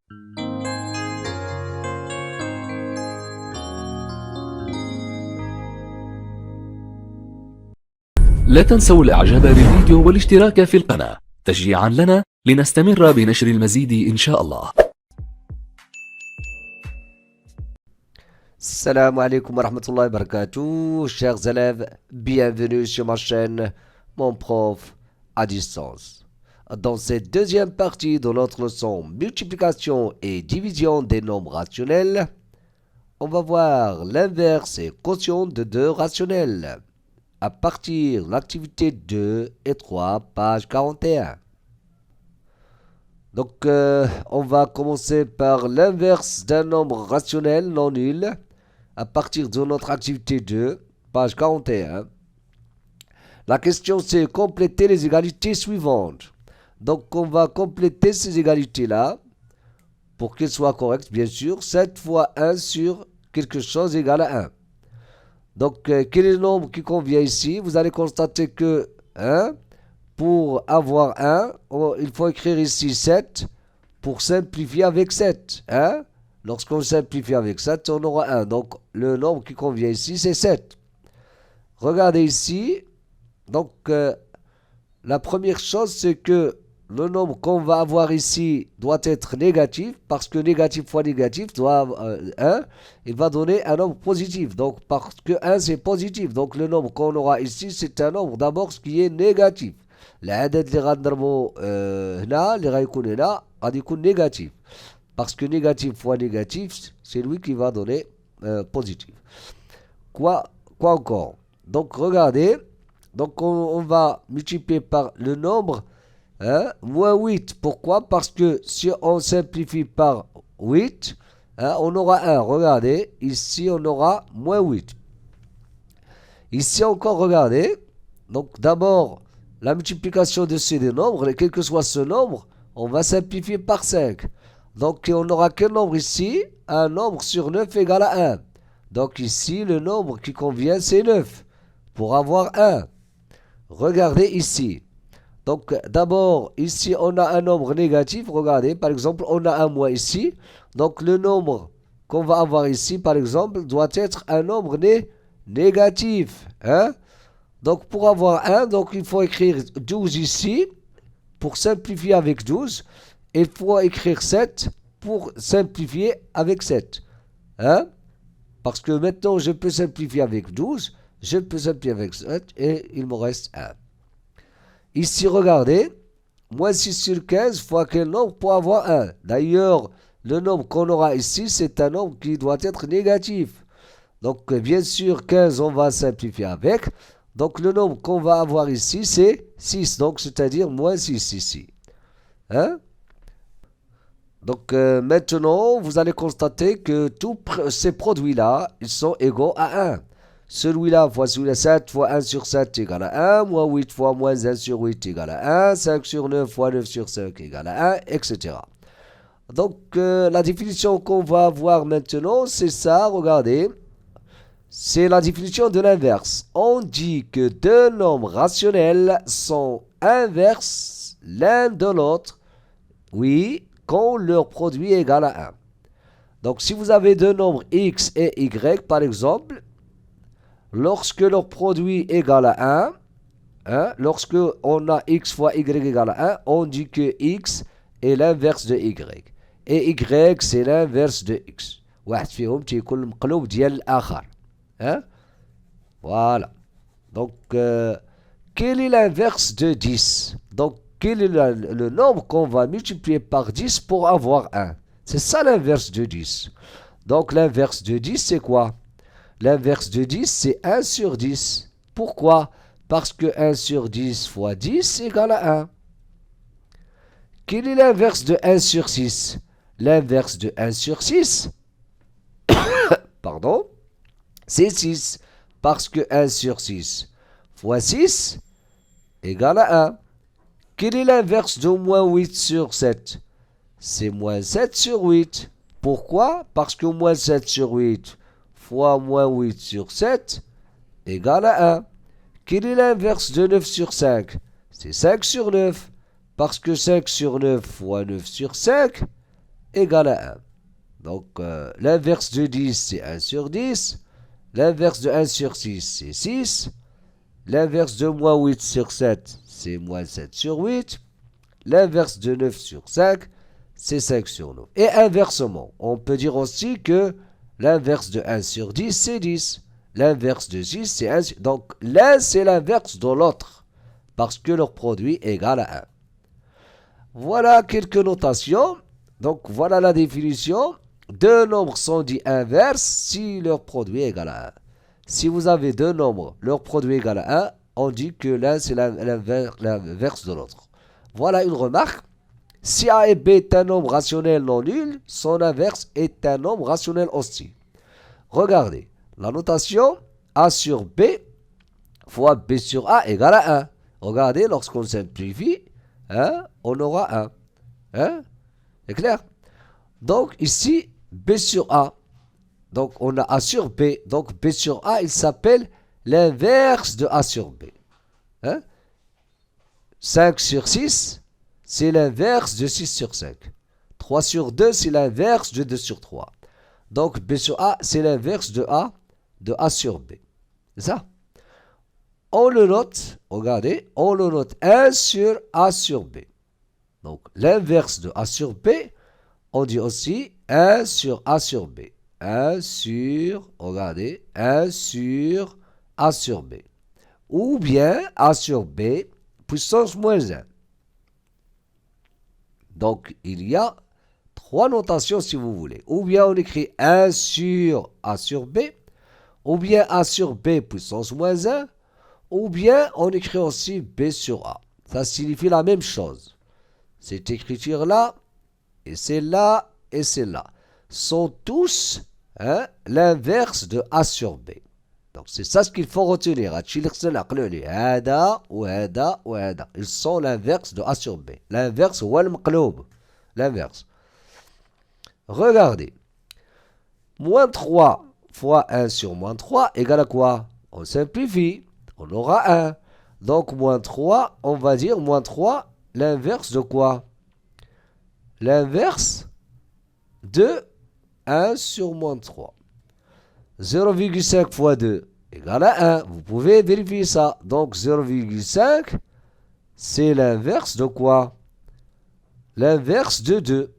لا تنسوا الإعجاب بالفيديو والاشتراك في القناة تشجيعا لنا لنستمر بنشر المزيد إن شاء الله. Salam alaikum wa rahmatullahi wa barakatuh, chers élèves, bienvenue sur ma chaîne, mon prof à distance. Dans cette deuxième partie de notre leçon multiplication et division des nombres rationnels, on va voir l'inverse et quotient de deux rationnels à partir de l'activité 2 et 3, page 41. Donc, on va commencer par l'inverse d'un nombre rationnel non nul à partir de notre activité 2, page 41. La question, c'est compléter les égalités suivantes. Donc, on va compléter ces égalités-là pour qu'elles soient correctes, bien sûr. 7 fois 1 sur quelque chose égale à 1. Donc, quel est le nombre qui convient ici? Vous allez constater que pour avoir 1, il faut écrire ici 7 pour simplifier avec 7. Lorsqu'on simplifie avec 7, on aura 1. Donc, le nombre qui convient ici, c'est 7. Regardez ici. Donc, la première chose, c'est que le nombre qu'on va avoir ici doit être négatif, parce que négatif fois négatif, il va donner un nombre positif. Donc, parce que 1, c'est positif. Donc, le nombre qu'on aura ici, c'est un nombre d'abord qui est négatif. العدد اللي غنضربو هنا اللي غيكون هنا غادي يكون négatif. Parce que négatif fois négatif, c'est lui qui va donner positif. Quoi encore? Donc, regardez. Donc, on va multiplier par le nombre moins 8. Pourquoi? Parce que si on simplifie par 8, on aura 1. Regardez, ici, on aura moins 8. Ici encore, regardez. Donc, d'abord, la multiplication de ces deux nombres, quel que soit ce nombre, on va simplifier par 5. Donc, on n'aura quel nombre ici? Un nombre sur 9 égale à 1. Donc, ici, le nombre qui convient, c'est 9. Pour avoir 1. Regardez ici. Donc, d'abord, ici, on a un nombre négatif. Regardez, par exemple, on a un moins ici. Donc, le nombre qu'on va avoir ici, par exemple, doit être un nombre négatif. Donc, pour avoir 1, donc, il faut écrire 12 ici. Pour simplifier avec 12. Il faut écrire 7 pour simplifier avec 7. Parce que maintenant, je peux simplifier avec 12. Je peux simplifier avec 7 et il me reste 1. Ici, regardez, moins 6 sur 15 fois quel nombre pour avoir 1. D'ailleurs, le nombre qu'on aura ici, c'est un nombre qui doit être négatif. Donc, bien sûr, 15, on va simplifier avec. Donc, le nombre qu'on va avoir ici, c'est 6. Donc, c'est-à-dire moins 6 ici. Donc, maintenant, vous allez constater que tous ces produits-là, ils sont égaux à 1. Celui-là fois celui-là, 7 fois 1 sur 7 égale à 1, moins 8 fois moins 1 sur 8 égale à 1, 5 sur 9 fois 9 sur 5 égale à 1, etc. Donc, la définition qu'on va avoir maintenant, c'est ça, regardez. C'est la définition de l'inverse. On dit que deux nombres rationnels sont inverses l'un de l'autre, oui, quand leur produit est égal à 1. Donc, si vous avez deux nombres x et y, par exemple, lorsque leur produit est égal à 1, lorsque on a x fois y égale à 1, on dit que x est l'inverse de y. Et y, c'est l'inverse de x. واحد فيهم تيكون المقلوب ديال الآخر. Voilà. Donc, quel est l'inverse de 10? Donc, quel est le nombre qu'on va multiplier par 10 pour avoir 1? C'est ça l'inverse de 10. Donc, l'inverse de 10, c'est quoi? L'inverse de 10, c'est 1 sur 10. Pourquoi? Parce que 1 sur 10 fois 10 égale à 1. Quel est l'inverse de 1 sur 6? L'inverse de 1 sur 6, pardon, c'est 6. Parce que 1 sur 6 fois 6 égale à 1. Quel est l'inverse de moins 8 sur 7? C'est moins 7 sur 8. Pourquoi? Parce que moins 7 sur 8 fois moins 8 sur 7 égale à 1. Quel est l'inverse de 9 sur 5? C'est 5 sur 9. Parce que 5 sur 9 fois 9 sur 5 égale à 1. Donc, l'inverse de 10, c'est 1 sur 10. L'inverse de 1 sur 6, c'est 6. L'inverse de moins 8 sur 7, c'est moins 7 sur 8. L'inverse de 9 sur 5, c'est 5 sur 9. Et inversement, on peut dire aussi que l'inverse de 1 sur 10, c'est 10. L'inverse de 6, c'est 1 sur... Donc, l'un, c'est l'inverse de l'autre, parce que leur produit est égal à 1. Voilà quelques notations. Donc, voilà la définition. Deux nombres sont dits inverses si leur produit est égal à 1. Si vous avez deux nombres, leur produit est égal à 1, on dit que l'un, c'est l'inverse de l'autre. Voilà une remarque. Si A et B est un nombre rationnel non nul, son inverse est un nombre rationnel aussi. Regardez, la notation A sur B fois B sur A égale à 1. Regardez, lorsqu'on simplifie, hein, on aura 1. Hein? C'est clair? Donc ici, B sur A. Donc on a A sur B. Donc B sur A, il s'appelle l'inverse de A sur B. Hein? 5 sur 6, c'est l'inverse de 6 sur 5. 3 sur 2, c'est l'inverse de 2 sur 3. Donc B sur A, c'est l'inverse de A sur B. C'est ça? On le note, regardez, on le note 1 sur A sur B. Donc l'inverse de A sur B, on dit aussi 1 sur A sur B. 1 sur, regardez, 1 sur A sur B. Ou bien A sur B puissance moins 1. Donc il y a trois notations si vous voulez. Ou bien on écrit 1 sur A sur B, ou bien A sur B puissance moins 1, ou bien on écrit aussi B sur A. Ça signifie la même chose. Cette écriture-là, et celle-là, et celle-là, sont tous l'inverse de A sur B. Donc c'est ça ce qu'il faut retenir. Ils sont l'inverse de A sur B. L'inverse, l'inverse. Regardez. Moins 3 fois 1 sur moins 3 égale à quoi? On simplifie. On aura 1. Donc moins 3, on va dire moins 3, l'inverse de quoi? L'inverse de 1 sur moins 3. 0,5 fois 2 égale à 1. Vous pouvez vérifier ça. Donc 0,5, c'est l'inverse de quoi? L'inverse de 2.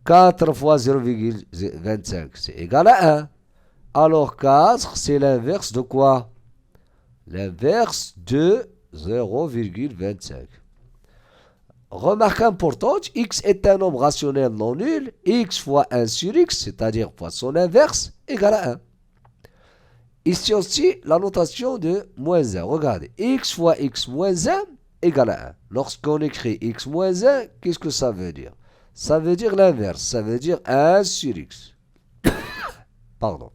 4 fois 0,25, c'est égal à 1. Alors 4, c'est l'inverse de quoi? L'inverse de 0,25. Remarque importante, x est un nombre rationnel non nul. X fois 1 sur x, c'est-à-dire fois son inverse, égale à 1. Ici aussi, la notation de moins 1. Regardez, x fois x moins 1 égale à 1. Lorsqu'on écrit x moins 1, qu'est-ce que ça veut dire? Ça veut dire l'inverse. Ça veut dire 1 sur x. Pardon.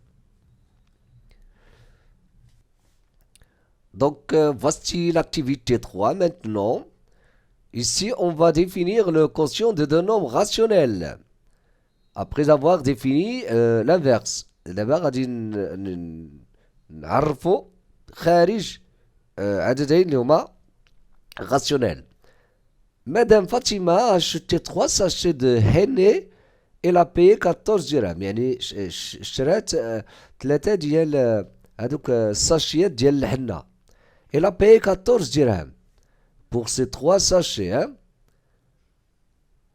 Donc, voici l'activité 3 maintenant. Ici, on va définir le quotient de deux nombres rationnels. Après avoir défini l'inverse. دابا غادي نعرفوا خارج عددين اللي هما rationnels. Madame Fatima a acheté 3 sachets de henné. Elle a payé 14 dirhams. يعني اشترات 3 ديال هذوك الساشيات ديال الحنة. Elle a payé 14 dirhams. Pour ces 3 sachets,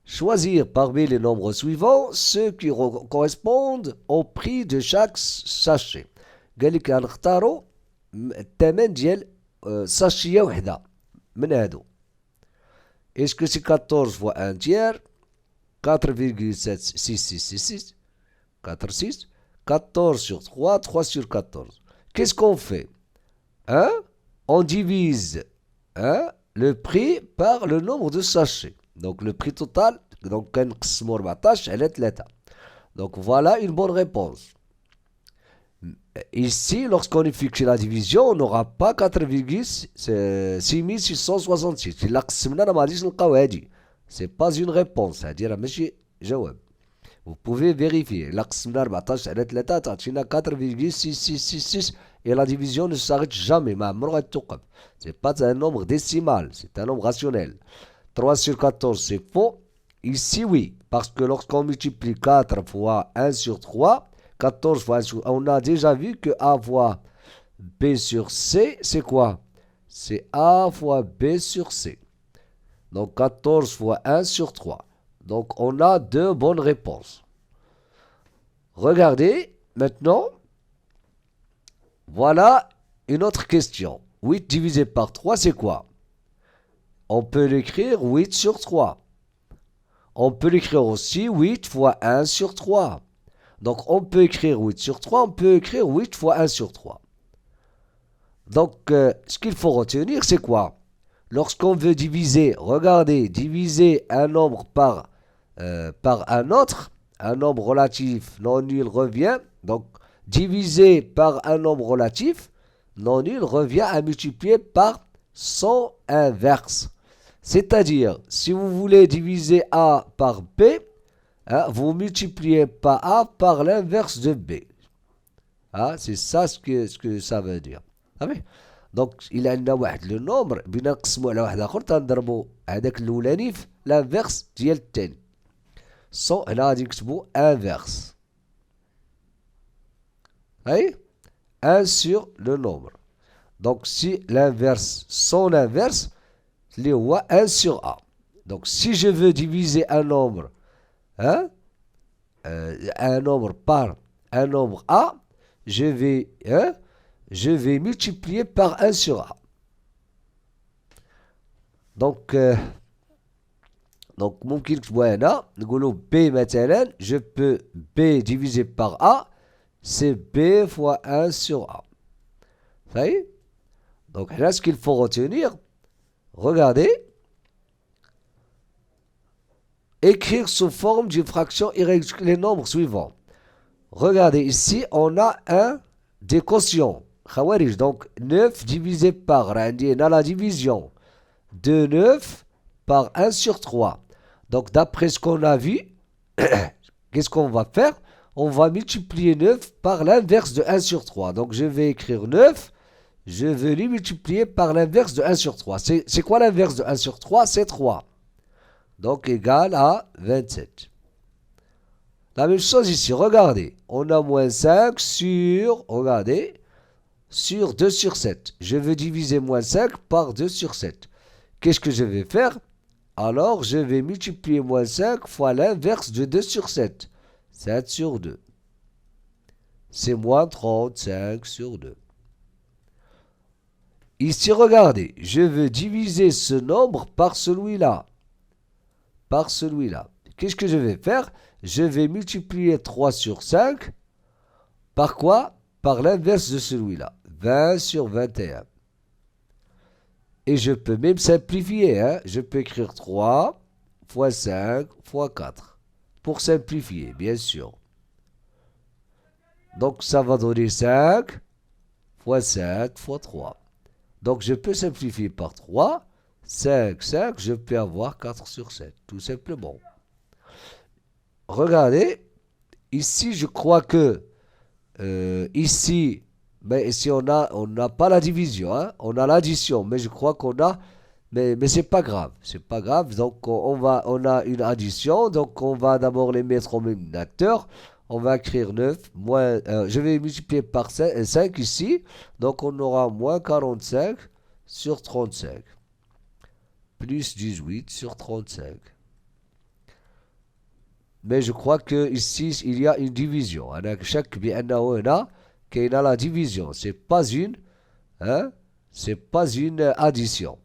choisir parmi les nombres suivants ceux qui correspondent au prix de chaque sachet. قال لك غنختاروا الثمن ديال ساشيه وحده من هادو. Est-ce que c'est 14 fois 1 tiers? 4,6666. 4,6. 14 sur 3, 3 sur 14. Qu'est-ce qu'on fait? On divise le prix par le nombre de sachets. Donc le prix total, donc كنقسمو 14 على 3. Donc voilà une bonne réponse. Ici, lorsqu'on effectue la division, on n'aura pas 4,6666. إلا قسمنا ما غاديش نلقاو هادي. C'est pas une réponse. هادي راه ماشي جواب. Vous pouvez vérifier. إلا قسمنا 14 على 3 تعطينا 4,6666 et la division ne s'arrête jamais. ما عمرو غتوقف. C'est pas un nombre décimal, c'est un nombre rationnel. 3 sur 14, c'est faux. Ici, oui, parce que lorsqu'on multiplie 4 fois 1 sur 3, 14 fois 1 sur 3, on a déjà vu que A fois B sur C, c'est quoi? C'est A fois B sur C. Donc 14 fois 1 sur 3. Donc on a deux bonnes réponses. Regardez, maintenant, voilà une autre question. 8 divisé par 3, c'est quoi? On peut l'écrire 8 sur 3. On peut l'écrire aussi 8 fois 1 sur 3. Donc on peut écrire 8 sur 3, on peut écrire 8 fois 1 sur 3. Donc ce qu'il faut retenir, c'est quoi? Lorsqu'on veut diviser, regardez, diviser un nombre par un autre, un nombre relatif non nul revient, donc diviser par un nombre relatif non nul revient à multiplier par son inverse. C'est-à-dire, si vous voulez diviser A par B, hein, vous multipliez pas A par l'inverse de B. Hein, c'est ça ce que ça veut dire. Donc, il عندنا واحد لو نومبر بغينا نقسمو على واحد اخر تنضربو هذاك الاولاني في لانفيرس ديال الثاني. سون هنا غادي نكتبو انفيرس. هاي 1 sur le nombre. Donc, si l'inverse, son inverse, اللي هو 1 sur A. Donc, si je veux diviser un nombre, hein, un nombre par un nombre A, je vais multiplier par 1 sur A. Donc ممكن نكتبوها هنا نقولوا B مثلا, je peux B divisé par A, c'est B fois 1 sur A. Ça y est? Donc là, ce qu'il faut retenir, regardez, écrire sous forme d'une fraction irréductible les nombres suivants. Regardez, ici, on a des quotients. Donc 9 divisé par, on a la division de 9 par 1 sur 3. Donc d'après ce qu'on a vu, qu'est-ce qu'on va faire? On va multiplier 9 par l'inverse de 1 sur 3. Donc je vais écrire 9, je vais les multiplier par l'inverse de 1 sur 3. C'est quoi l'inverse de 1 sur 3? C'est 3. Donc égal à 27. La même chose ici, regardez. On a moins 5 sur, regardez, sur 2 sur 7. Je veux diviser moins 5 par 2 sur 7. Qu'est-ce que je vais faire? Alors, je vais multiplier moins 5 fois l'inverse de 2 sur 7. 7 sur 2. C'est moins 35 sur 2. Ici, regardez. Je veux diviser ce nombre par celui-là. Par celui-là. Qu'est-ce que je vais faire? Je vais multiplier 3 sur 5. Par quoi? Par l'inverse de celui-là. 20 sur 21. Et je peux même simplifier. Hein? Je peux écrire 3 fois 5 fois 4. Pour simplifier, bien sûr. Donc, ça va donner 5 fois 7 fois 3. Donc, je peux simplifier par 3. 5, 5, je peux avoir 4 sur 7. Tout simplement. Regardez. Ici, je crois que ici, mais ici on n'a pas la division, hein? On a l'addition, mais je crois qu'on a, mais c'est pas grave, c'est pas grave. Donc on a une addition, donc on va d'abord les mettre au même dénominateur. On va écrire 9 moins, je vais multiplier par 5 ici, donc on aura moins 45 sur 35 plus 18 sur 35. Mais je crois que ici il y a une division. chaque بأنه هنا كاين la division. C'est pas une, hein? C'est pas une addition.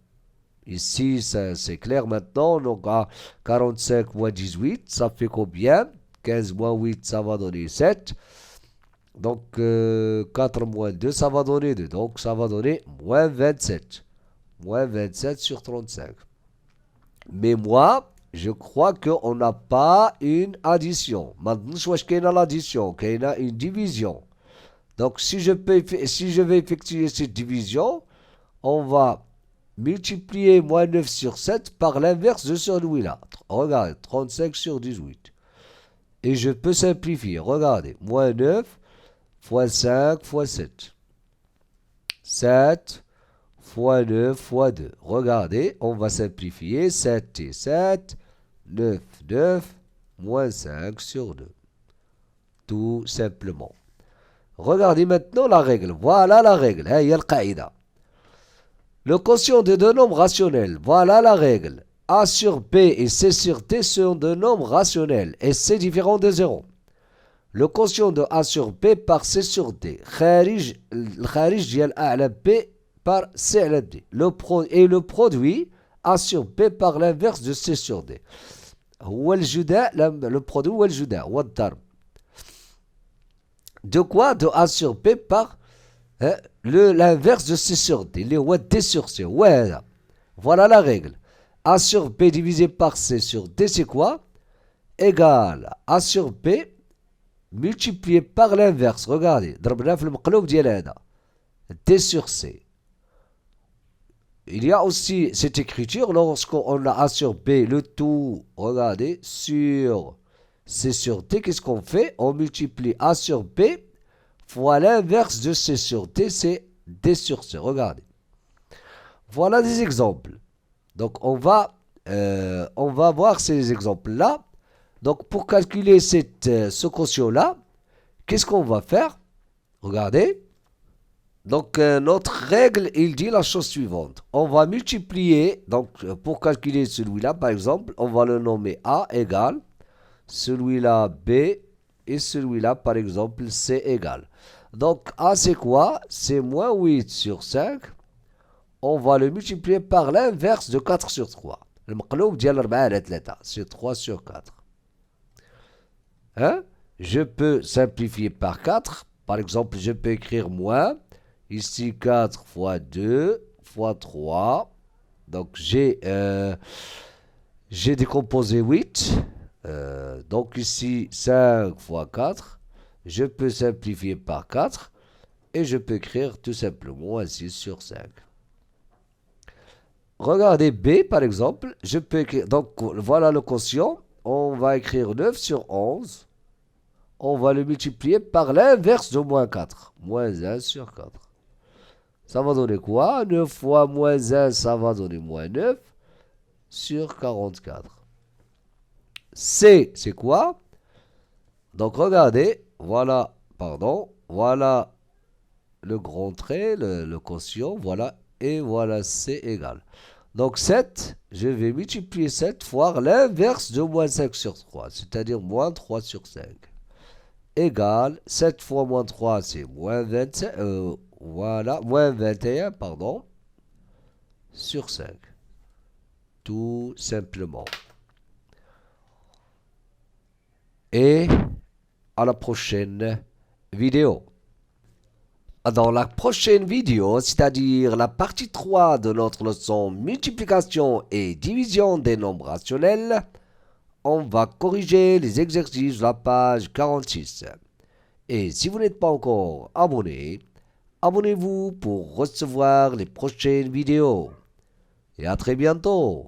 Ici c'est clair maintenant. Donc 45 moins 18, ça fait combien? 15 moins 8, ça va donner 7. Donc 4 moins 2, ça va donner 2. Donc ça va donner moins 27. Moins 27 sur 35. Mais moi, je crois qu'on n'a pas une addition. Maintenant, je vois qu'il y a l'addition, qu'il y a une division. Donc, si je vais effectuer cette division, on va multiplier moins 9 sur 7 par l'inverse de celui-là. Regardez, 35 sur 18. Et je peux simplifier. Regardez, moins 9 fois 5 fois 7. 7 fois 9 fois 2. Regardez, on va simplifier. 7 et 7. 9, 9, moins 5 sur 2. Tout simplement. Regardez maintenant la règle. Voilà la règle. Il y a le qaïda. Le quotient de deux nombres rationnels. Voilà la règle. A sur B et C sur D sont deux nombres rationnels et C différent de 0. Le quotient de A sur B par C sur D. Le kharij ديال A على B par C على D. Et le produit A sur B par l'inverse de C sur D. هو الجداء le produit هو الجداء هو الضرب. De quoi? De A sur B par l'inverse de C sur D. اللي هو D sur C. Voilà la règle. A sur B divisé par C sur D, c'est quoi? Égal A sur B multiplié par l'inverse. Regardez, ضربنا في المقلوب ديال هذا. D sur C. Il y a aussi cette écriture lorsqu'on a A sur B, le tout, regardez, sur C sur D. Qu'est-ce qu'on fait? On multiplie A sur B fois l'inverse de C sur D, c'est D sur C. Regardez. Voilà des exemples. Donc, on va voir ces exemples-là. Donc, pour calculer ce quotient-là, qu'est-ce qu'on va faire? Regardez. Donc, notre règle, il dit la chose suivante. On va multiplier, donc, pour calculer celui-là, par exemple, on va le nommer A égale, celui-là B, et celui-là, par exemple, C égale. Donc, A, c'est quoi? C'est moins 8 sur 5. On va le multiplier par l'inverse de 4 sur 3. Le مقلوب ديال 4 على 3. C'est 3 sur 4. Hein? Je peux simplifier par 4. Par exemple, je peux écrire moins. Ici, 4 fois 2 fois 3. Donc, j'ai décomposé 8. Donc, ici, 5 fois 4. Je peux simplifier par 4. Et je peux écrire tout simplement 6 sur 5. Regardez B, par exemple. Je peux écrire, donc, voilà le quotient. On va écrire 9 sur 11. On va le multiplier par l'inverse de moins 4. Moins 1 sur 4. Ça va donner quoi? 9 fois moins 1, ça va donner moins 9 sur 44. C, c'est quoi? Donc, regardez. Voilà, voilà le grand trait, le quotient. Voilà. Et voilà C égale. Donc 7, je vais multiplier 7 fois l'inverse de moins 5 sur 3, c'est-à-dire moins 3 sur 5. Égale 7 fois moins 3, c'est moins 25, voilà, moins 21, pardon, sur 5. Tout simplement. Et à la prochaine vidéo. Dans la prochaine vidéo, c'est-à-dire la partie 3 de notre leçon multiplication et division des nombres rationnels, on va corriger les exercices de la page 46. Et si vous n'êtes pas encore abonné, abonnez-vous pour recevoir les prochaines vidéos. Et à très bientôt.